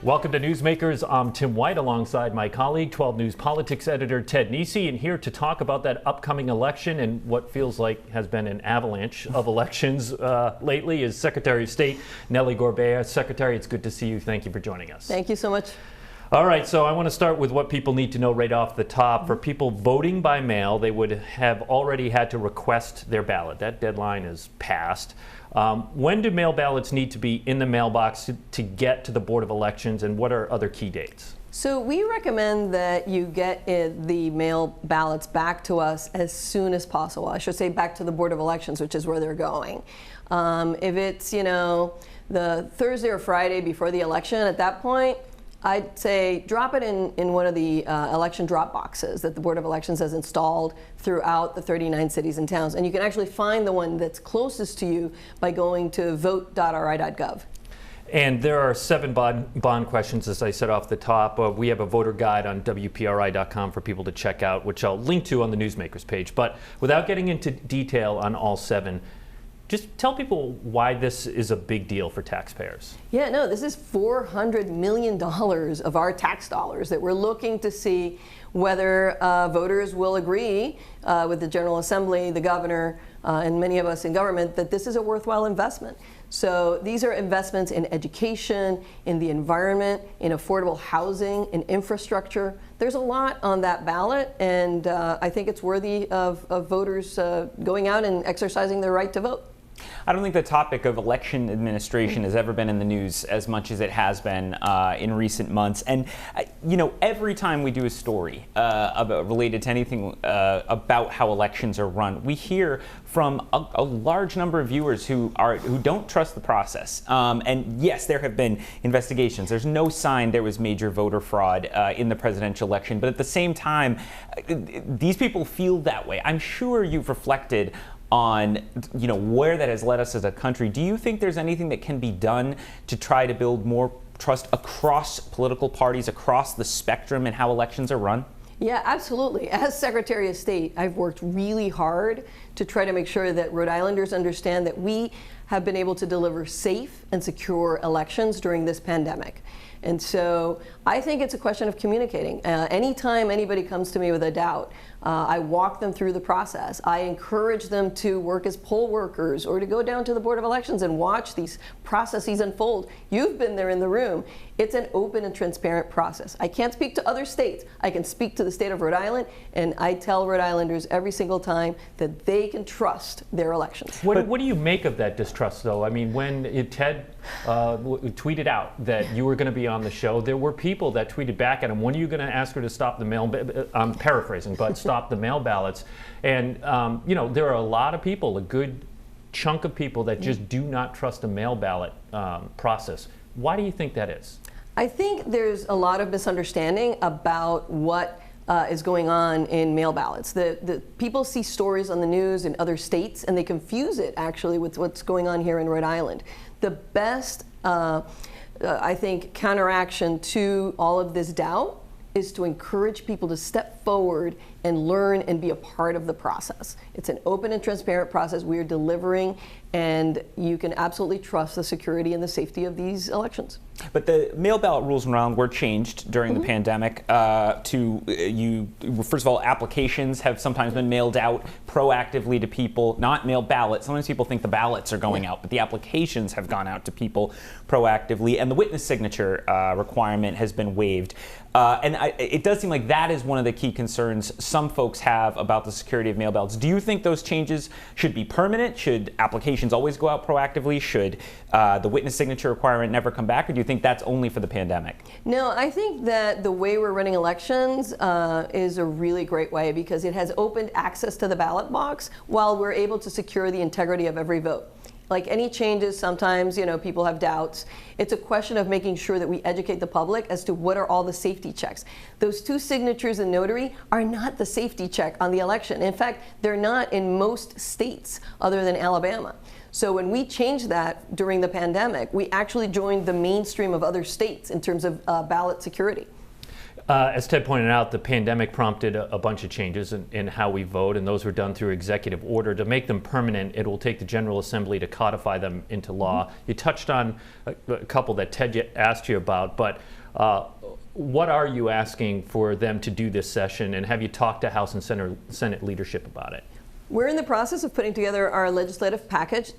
Welcome to Newsmakers. I'm Tim White alongside my colleague, 12 News Politics editor Ted Nesi, and here to talk about that upcoming election and what feels like has been an avalanche of elections lately is Secretary of State Nellie Gorbea. Secretary, it's good to see you. Thank you for joining us. Thank you so much. All right, so I want to start with what people need to know right off the top. For people voting by mail, they would have already had to request their ballot. That deadline is passed. When do mail ballots need to be in the mailbox to get to the Board of Elections, and what are other key dates? So we recommend that you get the mail ballots back to us as soon as possible. I should say back to the Board of Elections, which is where they're going. If it's, the Thursday or Friday before the election, at that point, I'd say drop it in one of the election drop boxes that the Board of Elections has installed throughout the 39 cities and towns. And you can actually find the one that's closest to you by going to vote.ri.gov. And there are 7 bond questions, as I said off the top. We have a voter guide on WPRI.com for people to check out, which I'll link to on the Newsmakers page. But without getting into detail on all 7, just tell people why this is a big deal for taxpayers. Yeah, no, this is $400 million of our tax dollars that we're looking to see whether voters will agree with the General Assembly, the governor, and many of us in government that this is a worthwhile investment. So these are investments in education, in the environment, in affordable housing, in infrastructure. There's a lot on that ballot, and I think it's worthy of voters going out and exercising their right to vote. I don't think the topic of election administration has ever been in the news as much as it has been in recent months. And, every time we do a story related to anything about how elections are run, we hear from a large number of viewers who don't trust the process. And yes, there have been investigations. There's no sign there was major voter fraud in the presidential election. But at the same time, these people feel that way. I'm sure you've reflected on where that has led us as a country. Do you think there's anything that can be done to try to build more trust across political parties, across the spectrum in how elections are run? Yeah, absolutely. As Secretary of State, I've worked really hard to try to make sure that Rhode Islanders understand that we have been able to deliver safe and secure elections during this pandemic. And so I think it's a question of communicating. Anytime anybody comes to me with a doubt, I walk them through the process. I encourage them to work as poll workers or to go down to the Board of Elections and watch these processes unfold. You've been there in the room. It's an open and transparent process. I can't speak to other states. I can speak to the state of Rhode Island, and I tell Rhode Islanders every single time that they can trust their elections. What do you make of that distrust, though? I mean, when Ted tweeted out that you were going to be on the show, there were people that tweeted back at him, when are you going to ask her to stop the mail? I'm paraphrasing, but stop the mail ballots. And, there are a lot of people, a good chunk of people that just do not trust the mail ballot process. Why do you think that is? I think there's a lot of misunderstanding about what is going on in mail ballots. The people see stories on the news in other states, and they confuse it actually with what's going on here in Rhode Island. The best, I think, counteraction to all of this doubt is to encourage people to step forward and learn and be a part of the process. It's an open and transparent process we are delivering, and you can absolutely trust the security and the safety of these elections. But the mail ballot rules around were changed during the pandemic first of all, applications have sometimes been mailed out proactively to people, not mail ballots. Sometimes people think the ballots are going out, but the applications have gone out to people proactively, and the witness signature requirement has been waived. It does seem like that is one of the key concerns some folks have about the security of mail ballots. Do you think those changes should be permanent? Should applications always go out proactively? Should the witness signature requirement never come back? Or do you think that's only for the pandemic? No, I think that the way we're running elections is a really great way, because it has opened access to the ballot box while we're able to secure the integrity of every vote. Like any changes, sometimes, people have doubts. It's a question of making sure that we educate the public as to what are all the safety checks. Those 2 signatures and notary are not the safety check on the election. In fact, they're not in most states other than Alabama. So when we changed that during the pandemic, we actually joined the mainstream of other states in terms of ballot security. As Ted pointed out, the pandemic prompted a bunch of changes in how we vote, and those were done through executive order. To make them permanent, it will take the General Assembly to codify them into law. You touched on a couple that Ted asked you about, but what are you asking for them to do this session, and have you talked to House and Senate leadership about it? We're in the process of putting together our legislative package.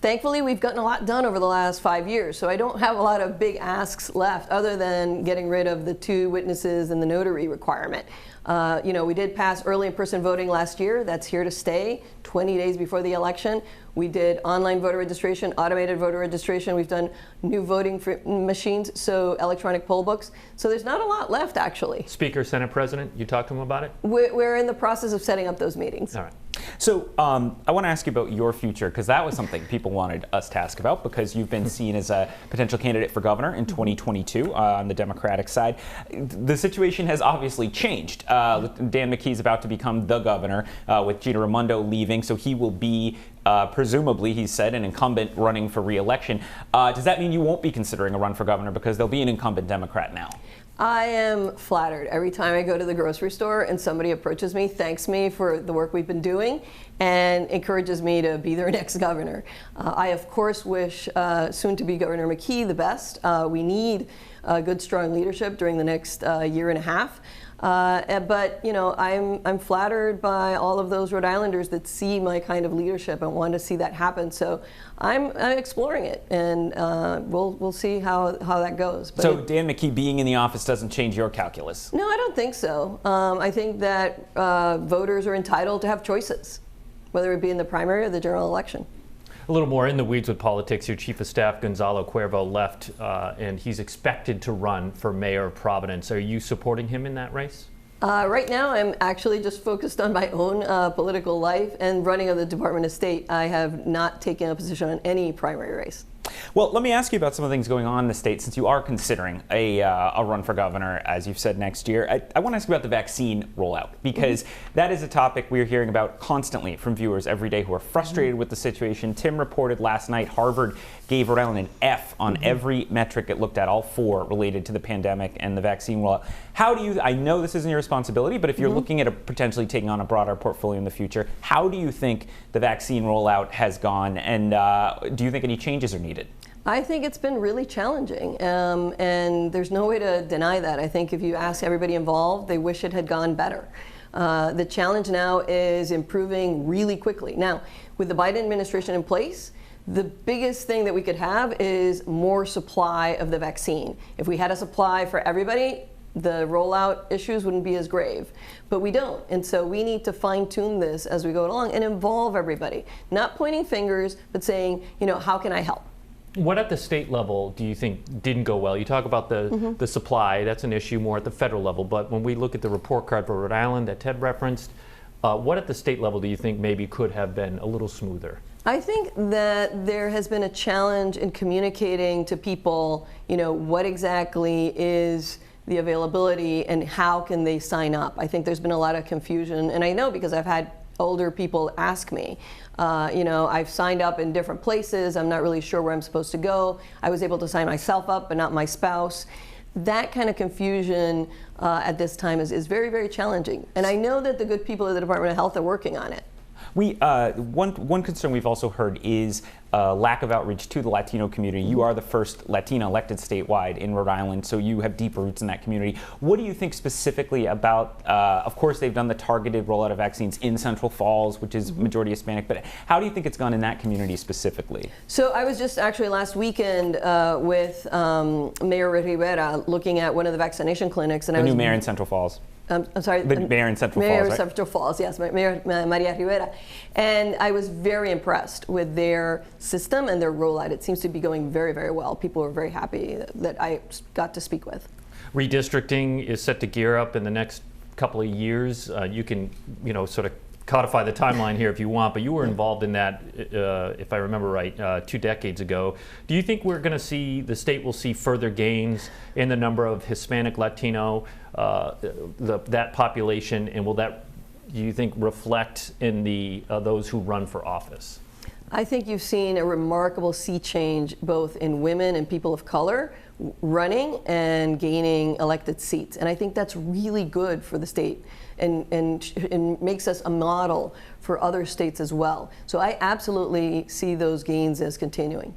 Thankfully, we've gotten a lot done over the last 5 years, so I don't have a lot of big asks left other than getting rid of the 2 witnesses and the notary requirement. We did pass early in-person voting last year. That's here to stay, 20 days before the election. We did online voter registration, automated voter registration. We've done new voting machines, so electronic poll books. So there's not a lot left, actually. Speaker, Senate President, you talked to him about it? We're in the process of setting up those meetings. All right. So I want to ask you about your future, because that was something people wanted us to ask about, because you've been seen as a potential candidate for governor in 2022 on the Democratic side. The situation has obviously changed. Dan McKee's about to become the governor with Gina Raimondo leaving, so he will be presumably, he said, an incumbent running for re-election. Does that mean you won't be considering a run for governor because there'll be an incumbent Democrat now? I am flattered every time I go to the grocery store and somebody approaches me, thanks me for the work we've been doing, and encourages me to be their next governor. I, of course, wish soon-to-be Governor McKee the best. We need good, strong leadership during the next year and a half. But I'm flattered by all of those Rhode Islanders that see my kind of leadership and want to see that happen. So I'm exploring it, and we'll see how that goes. But so Dan McKee being in the office doesn't change your calculus? No, I don't think so. I think that voters are entitled to have choices, whether it be in the primary or the general election. A little more in the weeds with politics. Your Chief of Staff, Gonzalo Cuervo, left, and he's expected to run for mayor of Providence. Are you supporting him in that race? Right now, I'm actually just focused on my own political life and running of the Department of State. I have not taken a position on any primary race. Well, let me ask you about some of the things going on in the state, since you are considering a run for governor, as you've said, next year. I want to ask you about the vaccine rollout, because that is a topic we're hearing about constantly from viewers every day who are frustrated with the situation. Tim reported last night Harvard gave Rhode Island an F on every metric it looked at, all 4 related to the pandemic and the vaccine rollout. How do you, I know this isn't your responsibility, but if you're looking at potentially taking on a broader portfolio in the future, how do you think the vaccine rollout has gone, and do you think any changes are needed? I think it's been really challenging, and there's no way to deny that. I think if you ask everybody involved, they wish it had gone better. The challenge now is improving really quickly. Now, with the Biden administration in place, the biggest thing that we could have is more supply of the vaccine. If we had a supply for everybody, the rollout issues wouldn't be as grave. But we don't, and so we need to fine-tune this as we go along and involve everybody. Not pointing fingers, but saying, how can I help? What at the state level do you think didn't go well? You talk about the supply, that's an issue more at the federal level, but when we look at the report card for Rhode Island that Ted referenced, what at the state level do you think maybe could have been a little smoother? I think that there has been a challenge in communicating to people, what exactly is the availability and how can they sign up. I think there's been a lot of confusion, and I know because I've had older people ask me, I've signed up in different places, I'm not really sure where I'm supposed to go. I was able to sign myself up, but not my spouse. That kind of confusion at this time is very, very challenging. And I know that the good people at the Department of Health are working on it. One concern we've also heard is lack of outreach to the Latino community. You are the first Latina elected statewide in Rhode Island, so you have deep roots in that community. What do you think specifically about, of course they've done the targeted rollout of vaccines in Central Falls, which is majority Hispanic, but how do you think it's gone in that community specifically? So I was just actually last weekend with Mayor Rivera looking at one of the vaccination clinics. And the new mayor in Central Falls. I'm sorry. The mayor in Central Falls, Mayor right? of Central Falls, yes, Mayor Maria Rivera. And I was very impressed with their system and their rollout. It seems to be going very, very well. People are very happy that I got to speak with. Redistricting is set to gear up in the next couple of years. You can, sort of codify the timeline here if you want, but you were involved in that, if I remember right, 2 decades ago. Do you think we're going to see, the state will see further gains in the number of Hispanic, Latino, that population, and will that, do you think, reflect in the those who run for office? I think you've seen a remarkable sea change both in women and people of color running and gaining elected seats. And I think that's really good for the state and makes us a model for other states as well. So I absolutely see those gains as continuing.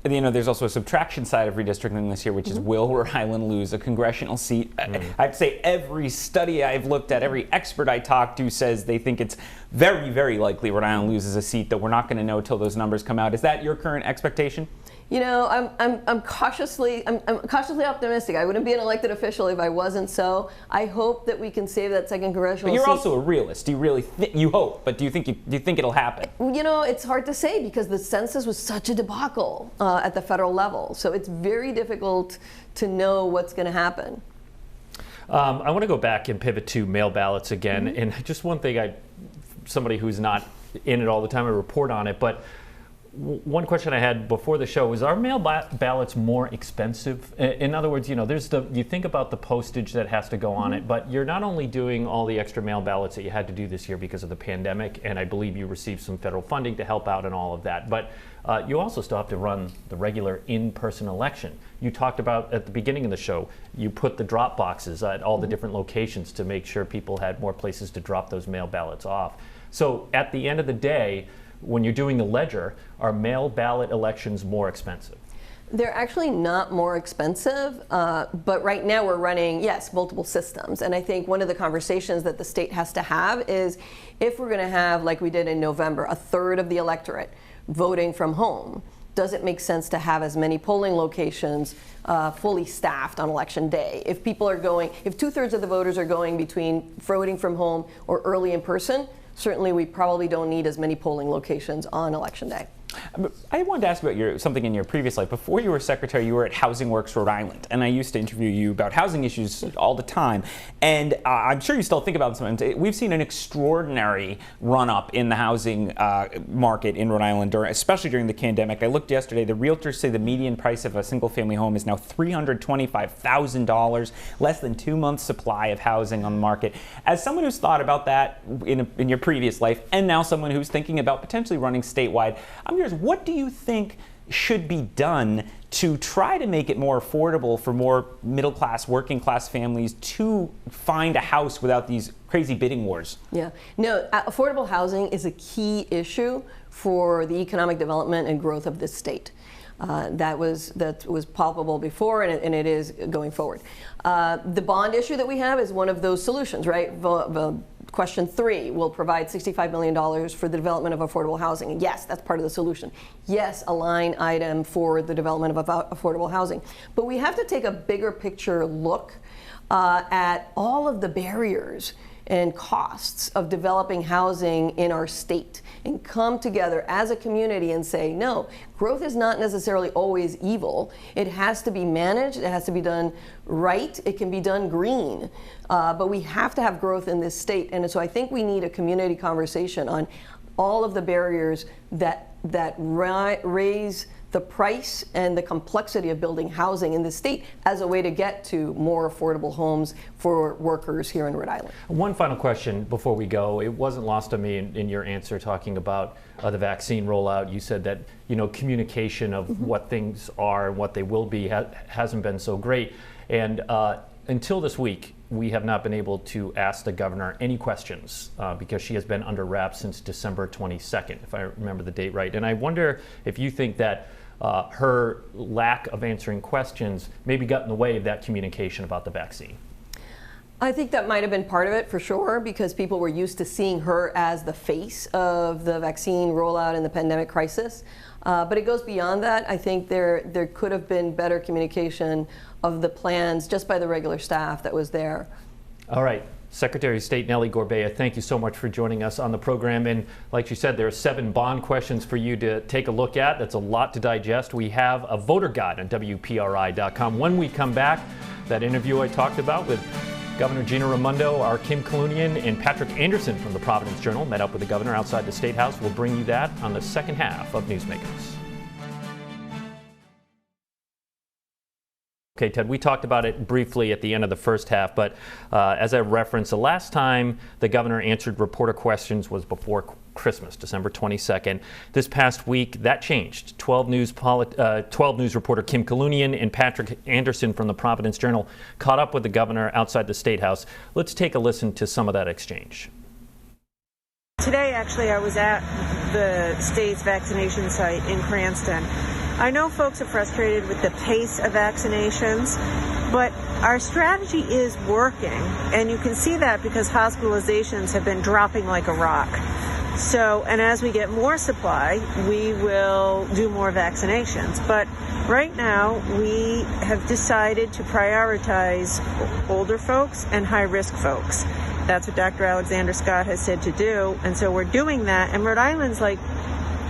You know, there's also a subtraction side of redistricting this year, which is will Rhode Island lose a congressional seat? I'd say every study I've looked at, every expert I talked to says they think it's very, very likely Rhode Island loses a seat, that we're not going to know till those numbers come out. Is that your current expectation? You know, I'm cautiously optimistic. I wouldn't be an elected official if I wasn't so. I hope that we can save that second congressional seat. But you're also a realist. Do you really you hope, but do you think it'll happen? You know, it's hard to say because the census was such a debacle at the federal level. So it's very difficult to know what's going to happen. I want to go back and pivot to mail ballots again. And just one thing, somebody who's not in it all the time, I report on it, but one question I had before the show was, are mail ballots more expensive? In other words, you know, you think about the postage that has to go on it, but you're not only doing all the extra mail ballots that you had to do this year because of the pandemic, and I believe you received some federal funding to help out and all of that, but you also still have to run the regular in-person election. You talked about at the beginning of the show, you put the drop boxes at all the different locations to make sure people had more places to drop those mail ballots off. So at the end of the day, when you're doing the ledger, are mail ballot elections more expensive? They're actually not more expensive, but right now we're running, yes, multiple systems. And I think one of the conversations that the state has to have is, if we're going to have, like we did in November, a third of the electorate voting from home, does it make sense to have as many polling locations fully staffed on election day? If people are going, if 2/3 of the voters are going between voting from home or early in person, certainly we probably don't need as many polling locations on election day. I wanted to ask about something in your previous life. Before you were secretary, you were at Housing Works Rhode Island, and I used to interview you about housing issues all the time. And I'm sure you still think about them sometimes. We've seen an extraordinary run-up in the housing market in Rhode Island, especially during the pandemic. I looked yesterday, the realtors say the median price of a single-family home is now $325,000, less than 2 months' supply of housing on the market. As someone who's thought about that in your previous life, and now someone who's thinking about potentially running statewide, I'm curious, what do you think should be done to try to make it more affordable for more middle-class, working-class families to find a house without these crazy bidding wars? Yeah, no, affordable housing is a key issue for the economic development and growth of this state. That was palpable before, and it is going forward. The bond issue that we have is one of those solutions, right? Question 3 will provide $65 million for the development of affordable housing. And yes, that's part of the solution. Yes, a line item for the development of affordable housing. But we have to take a bigger picture look at all of the barriers and costs of developing housing in our state and come together as a community and say, no, growth is not necessarily always evil. It has to be managed. It has to be done right. It can be done green. But we have to have growth in this state. And so I think we need a community conversation on all of the barriers that raise the price and the complexity of building housing in the state as a way to get to more affordable homes for workers here in Rhode Island. One final question before we go. It wasn't lost on me in your answer talking about the vaccine rollout. You said that, you know, communication of what things are and what they will be hasn't been so great. And until this week, we have not been able to ask the governor any questions because she has been under wraps since December 22nd, if I remember the date right. And I wonder if you think that her lack of answering questions maybe got in the way of that communication about the vaccine. I think that might have been part of it for sure, because people were used to seeing her as the face of the vaccine rollout and the pandemic crisis. But it goes beyond that. I think there could have been better communication of the plans just by the regular staff that was there. All right. Secretary of State Nellie Gorbea, thank you so much for joining us on the program. And like you said, there are 7 bond questions for you to take a look at. That's a lot to digest. We have a voter guide on WPRI.com. When we come back, that interview I talked about with Governor Gina Raimondo, our Kim Kalunian, and Patrick Anderson from the Providence Journal met up with the governor outside the State House. We'll bring you that on the second half of Newsmakers. Okay, Ted, we talked about it briefly at the end of the first half, but as I referenced, the last time the governor answered reporter questions was before Christmas, December 22nd. This past week, that changed. 12 News reporter Kim Kalunian and Patrick Anderson from the Providence Journal caught up with the governor outside the State House. Let's take a listen to some of that exchange. Today, actually, I was at the state's vaccination site in Cranston. I know folks are frustrated with the pace of vaccinations, but our strategy is working, and you can see that because hospitalizations have been dropping like a rock. So, and as we get more supply, we will do more vaccinations. But right now, we have decided to prioritize older folks and high-risk folks. That's what Dr. Alexander Scott has said to do, and so we're doing that. And Rhode Island's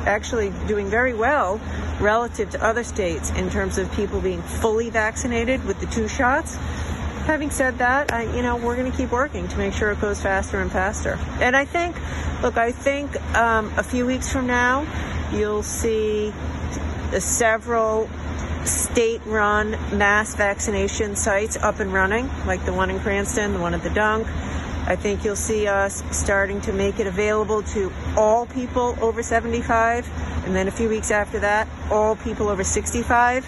actually doing very well relative to other states in terms of people being fully vaccinated with the 2 shots. Having said that, we're going to keep working to make sure it goes faster and faster. And I think a few weeks from now, you'll see several state-run mass vaccination sites up and running, like the one in Cranston, the one at the Dunk. I think you'll see us starting to make it available to all people over 75, and then a few weeks after that, all people over 65.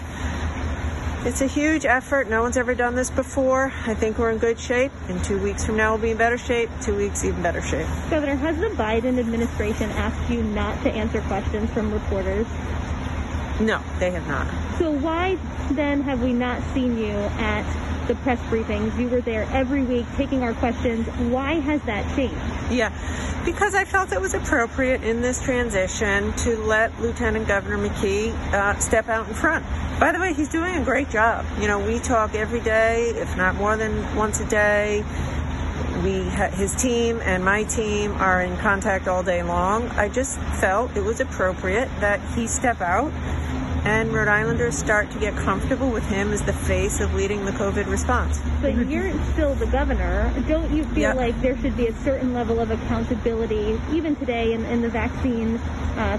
It's a huge effort. No one's ever done this before. I think we're in good shape. In 2 weeks from now, we'll be in better shape. 2 weeks, even better shape. Governor, has the Biden administration asked you not to answer questions from reporters? No, they have not. So why then have we not seen you at the press briefings? You were there every week taking our questions. Why has that changed? Yeah, because I felt it was appropriate in this transition to let Lieutenant Governor McKee step out in front. By the way, he's doing a great job. We talk every day, if not more than once a day. His team and my team are in contact all day long. I just felt it was appropriate that he step out and Rhode Islanders start to get comfortable with him as the face of leading the COVID response. But you're still the governor. Don't you feel like there should be a certain level of accountability? Even today in the vaccine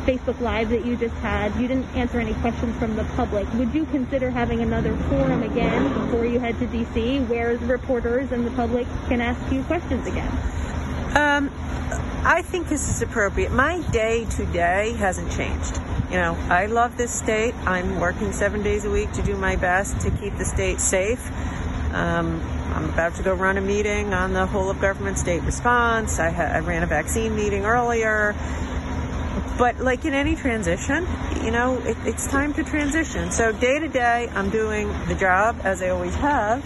Facebook Live that you just had, you didn't answer any questions from the public. Would you consider having another forum again before you head to D.C. where reporters and the public can ask you questions again? I think this is appropriate. My day-to-day hasn't changed. I love this state. I'm working 7 days a week to do my best to keep the state safe. I'm about to go run a meeting on the whole of government state response. I ran a vaccine meeting earlier. But like in any transition, it's time to transition. So day to day, I'm doing the job as I always have.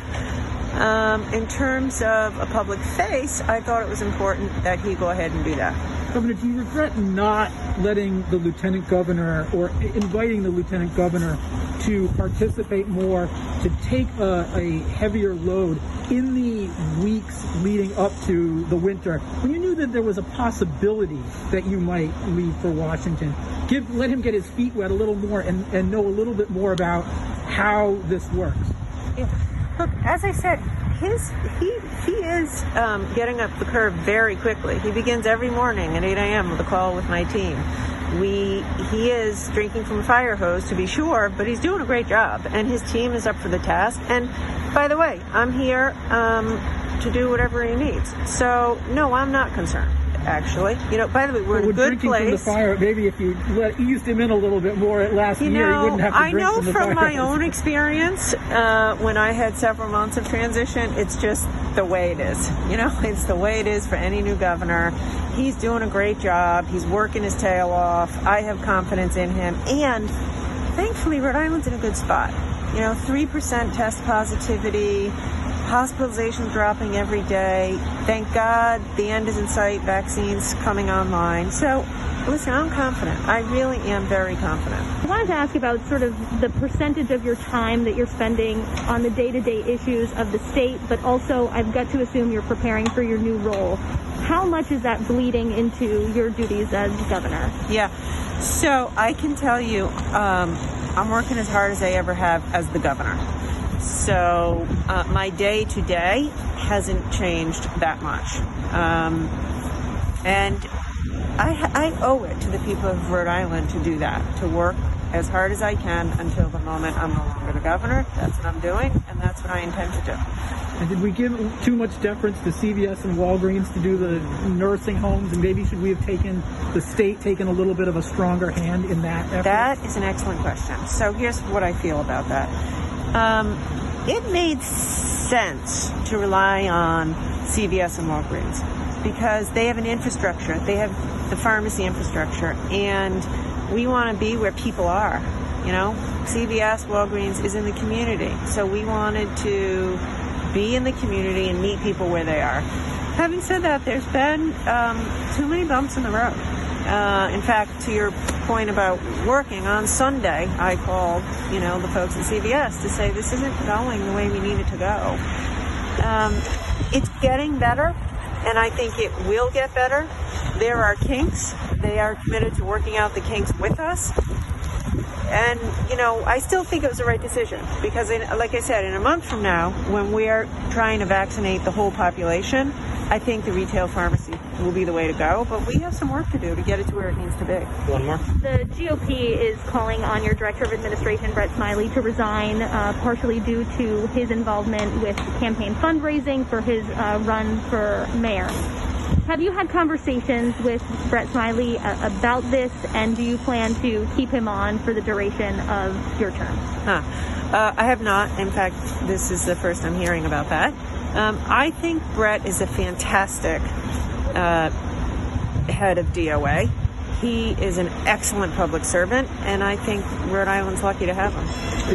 In terms of a public face, I thought it was important that he go ahead and do that. Governor, do you regret not letting the lieutenant governor or inviting the lieutenant governor to participate more, to take a heavier load in the weeks leading up to the winter, when you knew that there was a possibility that you might leave for Washington? Let him get his feet wet a little more and know a little bit more about how this works. Yeah. Look, as I said, he is getting up the curve very quickly. He begins every morning at 8 a.m. with a call with my team. He is drinking from a fire hose, to be sure, but he's doing a great job, and his team is up for the task. And by the way, I'm here to do whatever he needs. So no, I'm not concerned. Actually, by the way, we're in a good place. From the fire, maybe if you eased him in a little bit more last year, he wouldn't have to drink from the fire. I know from my own experience, when I had several months of transition, it's just the way it is. It's the way it is for any new governor. He's doing a great job. He's working his tail off. I have confidence in him. And thankfully, Rhode Island's in a good spot. 3% test positivity. Hospitalizations dropping every day. Thank God the end is in sight. Vaccines coming online. So, listen, I'm confident. I really am very confident. I wanted to ask about sort of the percentage of your time that you're spending on the day-to-day issues of the state, but also I've got to assume you're preparing for your new role. How much is that bleeding into your duties as governor? Yeah. So I can tell you, I'm working as hard as I ever have as the governor. So my day-to-day hasn't changed that much. And I owe it to the people of Rhode Island to do that, to work as hard as I can until the moment I'm no longer the governor. That's what I'm doing, and that's what I intend to do. And did we give too much deference to CVS and Walgreens to do the nursing homes? And maybe should we have taken a little bit of a stronger hand in that effort? That is an excellent question. So here's what I feel about that. It made sense to rely on CVS and Walgreens because they have an infrastructure. They have the pharmacy infrastructure, and we want to be where people are. You know, CVS, Walgreens is in the community, so we wanted to be in the community and meet people where they are. Having said that, there's been too many bumps in the road. In fact, to your point about working, on Sunday, I called, the folks at CVS to say this isn't going the way we need it to go. It's getting better, and I think it will get better. There are kinks. They are committed to working out the kinks with us. And, I still think it was the right decision because, like I said, in a month from now, when we're trying to vaccinate the whole population, I think the retail pharmacy will be the way to go. But we have some work to do to get it to where it needs to be. One more. The GOP is calling on your Director of Administration, Brett Smiley, to resign, partially due to his involvement with campaign fundraising for his run for mayor. Have you had conversations with Brett Smiley about this, and do you plan to keep him on for the duration of your term? I have not. In fact, this is the first I'm hearing about that. I think Brett is a fantastic head of DOA. He is an excellent public servant, and I think Rhode Island's lucky to have him.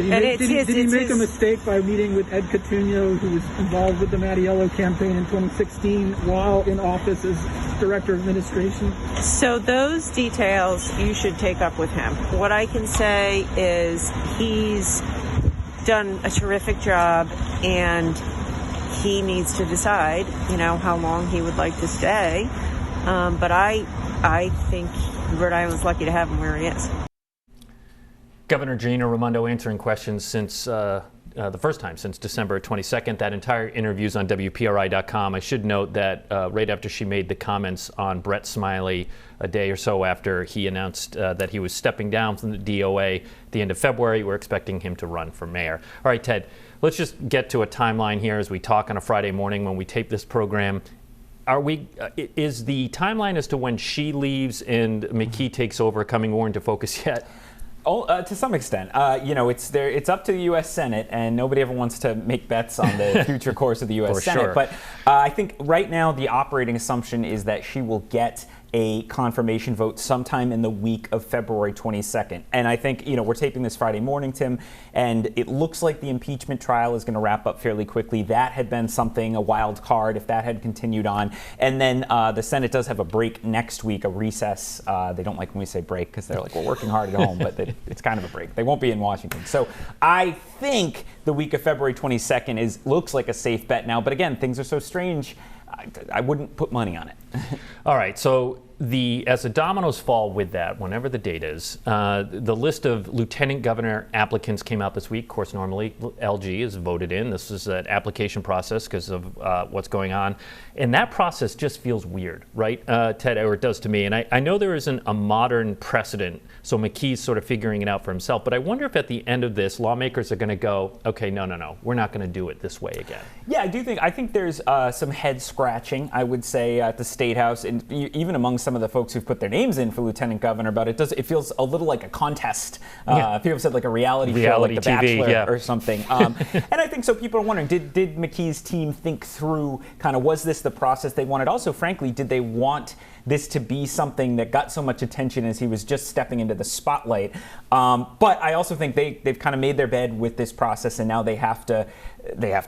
Did he make a mistake by meeting with Ed Cotugno, who was involved with the Mattiello campaign in 2016 while in office as Director of Administration? So those details you should take up with him. What I can say is he's done a terrific job, and he needs to decide, how long he would like to stay. But I think Rhode Island's lucky to have him where he is. Governor Gina Raimondo answering questions since the first time since December 22nd. That entire interview is on WPRI.com. I should note that right after she made the comments on Brett Smiley, a day or so after he announced that he was stepping down from the DOA at the end of February, we're expecting him to run for mayor. All right, Ted, let's just get to a timeline here as we talk on a Friday morning when we tape this program. Is the timeline as to when she leaves and McKee takes over coming more into focus yet? Oh, to some extent. It's up to the U.S. Senate, and nobody ever wants to make bets on the future course of the U.S. Senate. Sure. But I think right now the operating assumption is that she will get a confirmation vote sometime in the week of February 22nd. And I think, we're taping this Friday morning, Tim, and it looks like the impeachment trial is going to wrap up fairly quickly. That had been a wild card if that had continued on. And then the Senate does have a break next week, a recess. They don't like when we say break because they're like, we're working hard at home, but it's kind of a break. They won't be in Washington. So I think the week of February 22nd looks like a safe bet now. But again, things are so strange. I wouldn't put money on it. All right, so as the dominoes fall with that, whenever the date is, the list of lieutenant governor applicants came out this week. Of course, normally LG is voted in. This is an application process because of what's going on. And that process just feels weird, right, Ted, or it does to me. And I know there isn't a modern precedent, so McKee's sort of figuring it out for himself. But I wonder if at the end of this, lawmakers are going to go, okay, no, we're not going to do it this way again. Yeah, I think there's some head scratching, I would say, at the State House, and even among some of the folks who've put their names in for lieutenant governor. But it feels a little like a contest. People have said like a reality show, like The TV, Bachelor or something. And I think so. People are wondering, did McKee's team think through kind of, was this the process they wanted? Also, frankly, did they want this to be something that got so much attention as he was just stepping into the spotlight? But I also think they've kind of made their bed with this process, and now they have to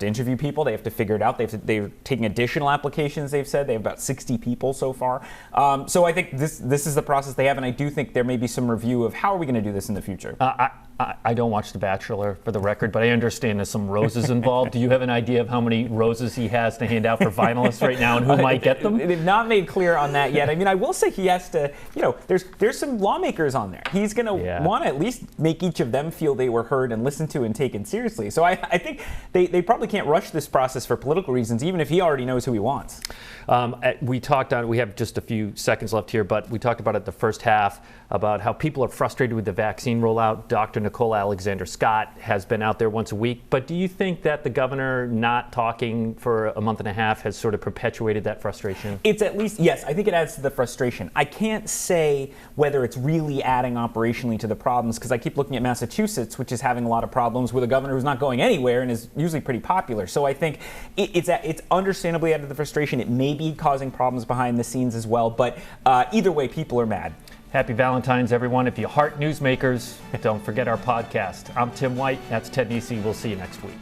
interview people. They have to figure it out. They're taking additional applications. They've said they have about 60 people so far. So I think this is the process they have, and I do think there may be some review of how are we going to do this in the future. I don't watch The Bachelor, for the record, but I understand there's some roses involved. Do you have an idea of how many roses he has to hand out for finalists right now and who might get them? They've not made clear on that yet. I mean, I will say he has to, there's some lawmakers on there. He's going to want to at least make each of them feel they were heard and listened to and taken seriously. So I think they probably can't rush this process for political reasons, even if he already knows who he wants. We have just a few seconds left here, but we talked about it the first half, about how people are frustrated with the vaccine rollout. Dr. Nicole Alexander Scott has been out there once a week. But do you think that the governor not talking for a month and a half has sort of perpetuated that frustration? It's at least, yes, I think it adds to the frustration. I can't say whether it's really adding operationally to the problems, because I keep looking at Massachusetts, which is having a lot of problems with a governor who's not going anywhere and is usually pretty popular. So I think it's understandably added to the frustration. It may be causing problems behind the scenes as well, but either way, people are mad. Happy Valentine's, everyone. If you heart Newsmakers, don't forget our podcast. I'm Tim White. That's Ted Nesi. We'll see you next week.